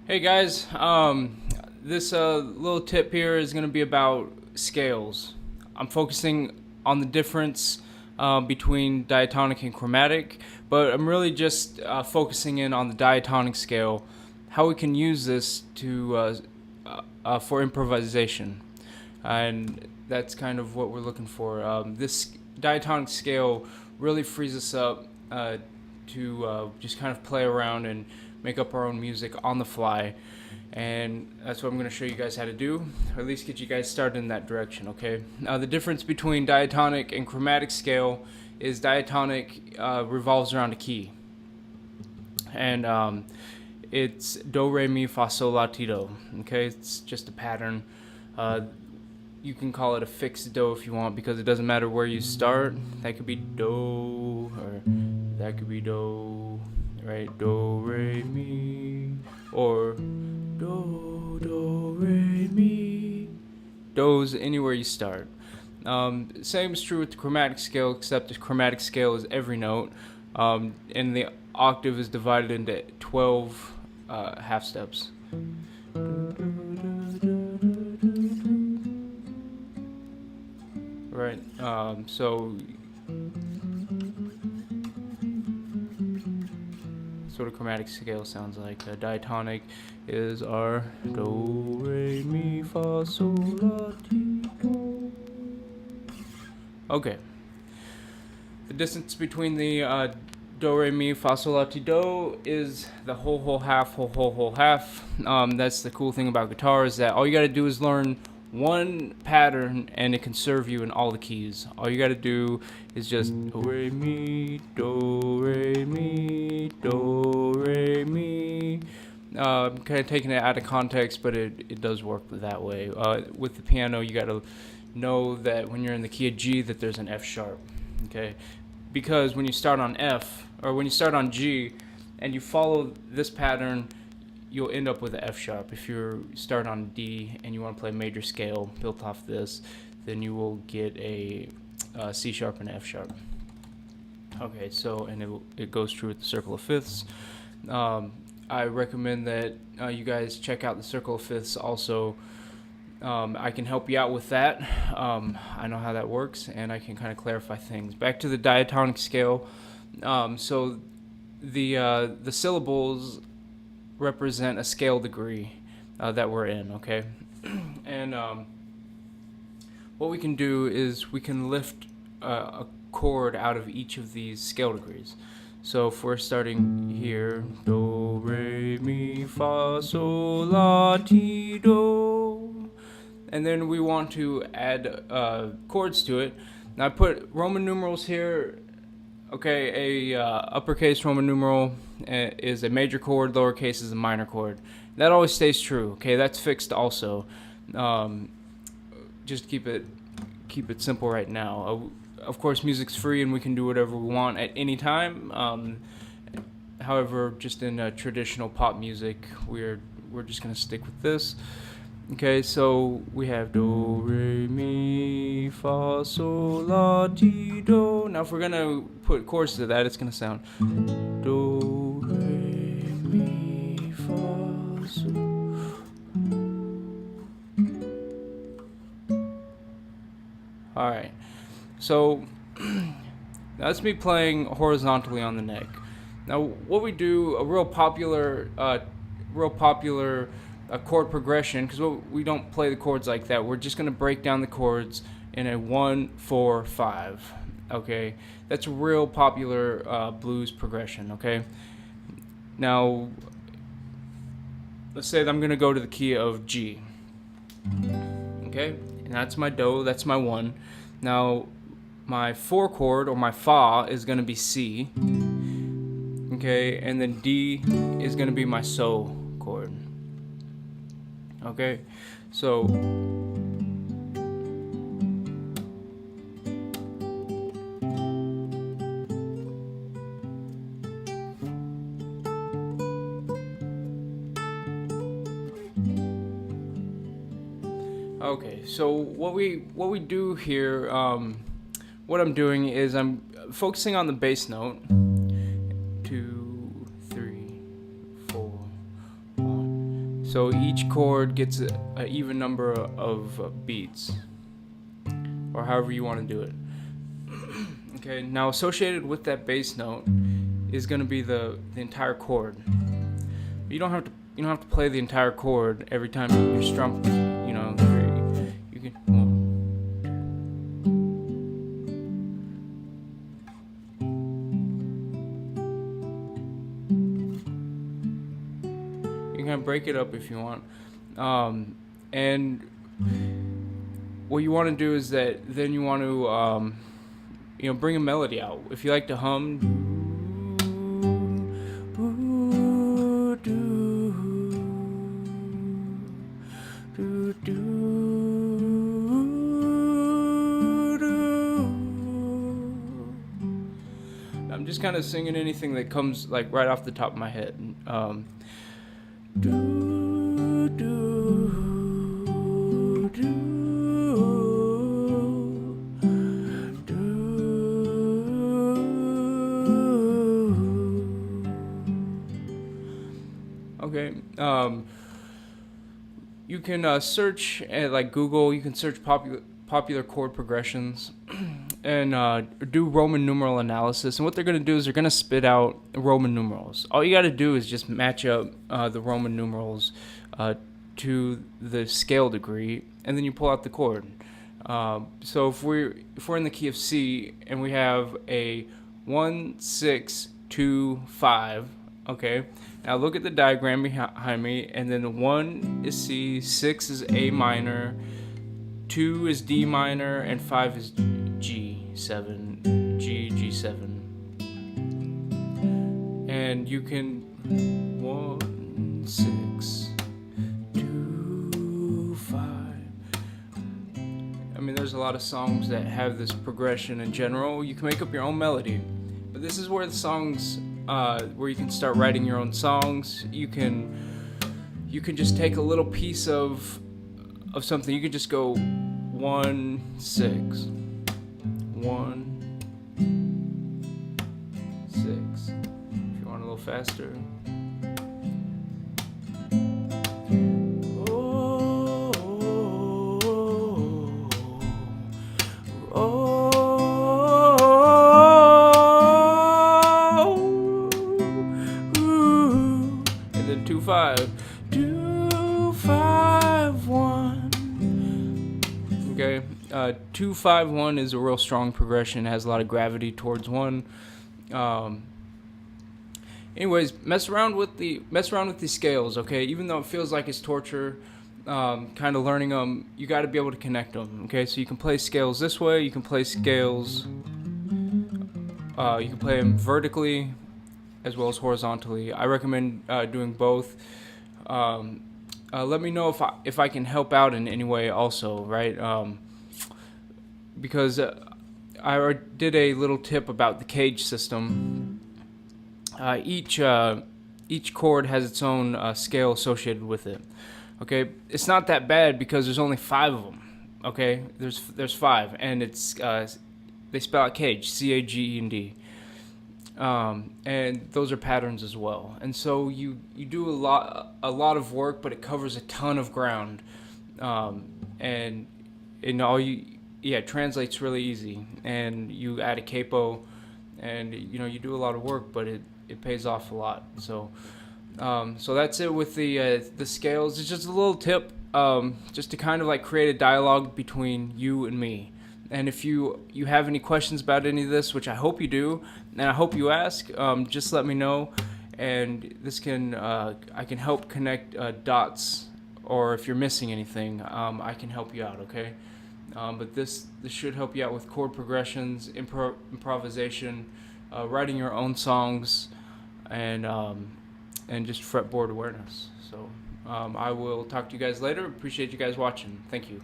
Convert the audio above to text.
Hey guys, this little tip here is going to be about scales. I'm focusing on the difference between diatonic and chromatic, but I'm really just focusing in on the diatonic scale, how we can use this for improvisation, and that's kind of what we're looking for. This diatonic scale really frees us up to just kind of play around and make up our own music on the fly, and that's what I'm going to show you guys how to do, or at least get you guys started in that direction. Okay, the difference between diatonic and chromatic scale is diatonic revolves around a key, and it's do, re, mi, fa, sol, la, ti, do. Okay, it's just a pattern. You can call it a fixed do if you want, because it doesn't matter where you start. That could be do, or that could be do, right? Do, re, mi, or do, re, mi. Do's anywhere you start. Same is true with the chromatic scale, except the chromatic scale is every note, and the octave is divided into 12 half steps. Right, so that's what a chromatic scale sounds like. Diatonic is our do, re, mi, fa, sol, la, ti, do. Okay. The distance between the do, re, mi, fa, sol, la, ti, do is the whole half, whole half. That's the cool thing about guitar, is that all you gotta do is learn one pattern and it can serve you in all the keys. All you gotta do is just do, re, mi, do, re, mi, do, re, mi. I'm kind of taking it out of context, but it does work that way. With the piano, you gotta know that when you're in the key of G that there's an F sharp, okay? Because when you start on F, or when you start on G, and you follow this pattern, you'll end up with an F sharp. If you start on D and you want to play a major scale built off this, then you will get a C sharp and F sharp. Okay, so, and it goes true with the circle of fifths. I recommend that you guys check out the circle of fifths also. I can help you out with that. I know how that works, and I can kind of clarify things. Back to the diatonic scale. So the syllables represent a scale degree that we're in, okay? And what we can do is we can lift a chord out of each of these scale degrees. So if we're starting here, do, re, mi, fa, sol, la, ti, do, and then we want to add chords to it. Now I put Roman numerals here. Okay, a uppercase Roman numeral is a major chord, lowercase is a minor chord. That always stays true. Okay, that's fixed also. Just keep it simple right now. Of course, music's free and we can do whatever we want at any time. However, just in traditional pop music, we're just gonna stick with this. Okay, so we have do, re, mi, fa, sol, la, ti, do. Now if we're gonna put chords to that, it's gonna sound do, re, mi, fa, sol. Alright, so that's me playing horizontally on the neck. Now what we do, a real popular chord progression, because we don't play the chords like that. We're just going to break down the chords in a 1, 4, 5. Okay, that's a real popular blues progression. Okay, now let's say that I'm going to go to the key of G. Okay, and that's my do, that's my 1. Now my 4 chord, or my fa, is going to be C. Okay, and then D is going to be my so chord. Okay, so what we do here, what I'm doing is I'm focusing on the bass note. 2, 3, 4, 1. So each chord gets an even number of beats, or however you want to do it. Okay, now associated with that bass note is going to be the entire chord. You don't have to play the entire chord every time you strum. You know, you can. You can break it up if you want, and what you want to do is that then you want to bring a melody out. If you like to hum, I'm just kind of singing anything that comes like right off the top of my head. Okay, you can search at like Google. You can search popular chord progressions and do Roman numeral analysis. And what they're going to do is they're going to spit out Roman numerals. All you got to do is just match up the Roman numerals to the scale degree, and then you pull out the chord. So if we're in the key of C and we have a 1, 6, 2, 5. Okay, now look at the diagram behind me, and then 1 is C, 6 is A minor, 2 is D minor, and 5 is G7, G7. And you can 1, 6, 2, 5. I mean, there's a lot of songs that have this progression in general. You can make up your own melody, but this is where the songs where you can start writing your own songs. You can just take a little piece of something. You could just go 1, 6, 1, 6. If you want a little faster. And then 2, 5. 2, 5, 1. Okay, 2, 5, 1 is a real strong progression. It has a lot of gravity towards 1. Anyways, mess around with the scales. Okay, even though it feels like it's torture, kind of learning them, you got to be able to connect them. Okay, so you can play scales this way. You can play scales. You can play them vertically as well as horizontally. I recommend doing both. Let me know if I can help out in any way also, right? Because I did a little tip about the cage system. Each chord has its own scale associated with it. Okay, it's not that bad because there's only 5 of them. Okay, there's 5, and it's they spell out cage, C-A-G-E-N-D. And those are patterns as well. And so you do a lot of work, but it covers a ton of ground. And it translates really easy. And you add a capo, and you do a lot of work, but it pays off a lot. So that's it with the scales. It's just a little tip, just to kind of like create a dialogue between you and me. And if you have any questions about any of this, which I hope you do, and I hope you ask, just let me know, and this I can help connect dots, or if you're missing anything, I can help you out. Okay, but this should help you out with chord progressions, improvisation, writing your own songs, and just fretboard awareness. So I will talk to you guys later. Appreciate you guys watching. Thank you.